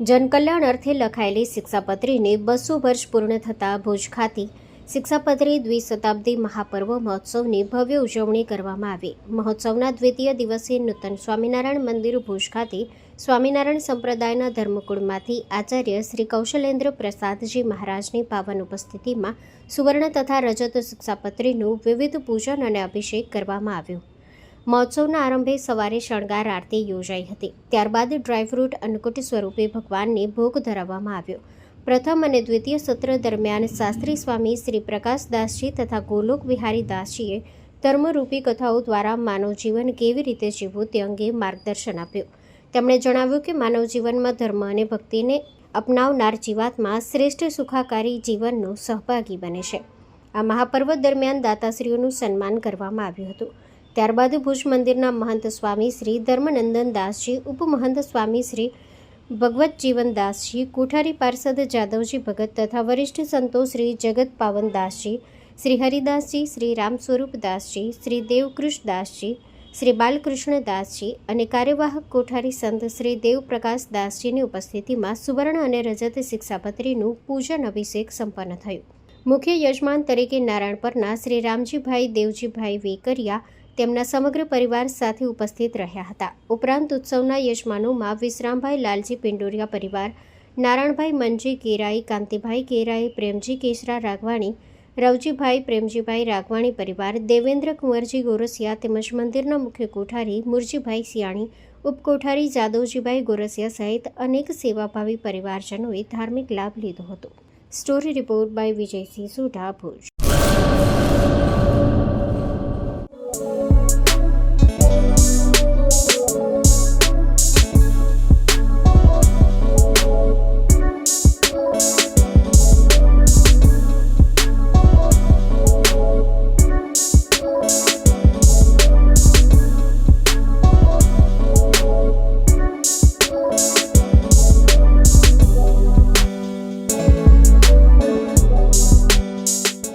જનકલ્યાણ અર્થે લખાયેલી શિક્ષાપત્રીને 200 વર્ષ પૂર્ણ થતાં ભુજ ખાતે શિક્ષાપત્રી દ્વિશતાબ્દી મહાપર્વ મહોત્સવની ભવ્ય ઉજવણી કરવામાં આવી. મહોત્સવના દ્વિતીય દિવસે નૂતન સ્વામિનારાયણ મંદિર ભુજ ખાતે સ્વામિનારાયણ સંપ્રદાયના ધર્મકુળમાંથી આચાર્ય શ્રી કૌશલેન્દ્ર પ્રસાદજી મહારાજની પાવન ઉપસ્થિતિમાં સુવર્ણ તથા રજત શિક્ષાપત્રીનું વિવિધ પૂજન અને અભિષેક કરવામાં આવ્યું. મહોત્સવના આરંભે સવારે શણગાર આરતી યોજાઈ હતી. ત્યારબાદ ડ્રાયફ્રૂટ અન્નકૂટ સ્વરૂપે ભગવાનને ભોગ ધરાવવામાં આવ્યો. પ્રથમ અને દ્વિતીય સત્ર દરમિયાન શાસ્ત્રી સ્વામી શ્રી પ્રકાશદાસજી તથા ગોલોક વિહારી દાસજીએ ધર્મરૂપી કથાઓ દ્વારા માનવ જીવન કેવી રીતે જીવવું તે અંગે માર્ગદર્શન આપ્યું. તેમણે જણાવ્યું કે માનવ જીવનમાં ધર્મ અને ભક્તિને અપનાવનાર જીવાત્મા શ્રેષ્ઠ સુખાકારી જીવનનો સહભાગી બને છે. આ મહાપર્વ દરમિયાન દાતાશ્રીઓનું સન્માન કરવામાં આવ્યું હતું. ત્યારબાદ ભુજ મંદિરના મહંત સ્વામી શ્રી ધર્મનંદન દાસજી, ઉપમહંત સ્વામી શ્રી ભગવત જીવનદાસજી, કોઠારી પાર્ષદ જાદવજી ભગત તથા વરિષ્ઠ સંતો શ્રી જગત પાવન દાસજી, શ્રી હરિદાસજી, શ્રી રામ સ્વરૂપ દાસજી, શ્રી દેવકૃષ્ણ દાસજી, શ્રી બાલકૃષ્ણ દાસજી અને કાર્યવાહક કોઠારી સંત શ્રી દેવપ્રકાશ દાસજીની ઉપસ્થિતિમાં સુવર્ણ અને રજત શિક્ષાપત્રીનું પૂજન અભિષેક સંપન્ન થયું. મુખ્ય યજમાન તરીકે નારાયણપરના શ્રી રામજીભાઈ દેવજીભાઈ વેકરિયા તેમના સમગ્ર પરિવાર સાથે ઉપસ્થિત રહ્યા હતા. ઉપરાંત ઉત્સવના યજમાનોમાં વિશ્રામભાઈ લાલજી પિંડોરિયા પરિવાર, નારાયણભાઈ મનજી કેરાઈ, કાંતિભાઈ કેરાઈ, પ્રેમજી કેશરા રાગવાણી, રવજીભાઈ પ્રેમજીભાઈ રાગવાણી પરિવાર, દેવેન્દ્ર કુંવરજી ગોરસિયા તેમજ મંદિરના મુખ્ય કોઠારી મુરજીભાઈ સિયાણી, ઉપકોઠારી જાદવજીભાઈ ગોરસિયા સહિત અનેક સેવાભાવી પરિવારજનોએ ધાર્મિક લાભ લીધો હતો. Story report by Vijaysinh Sudha, Bhuj.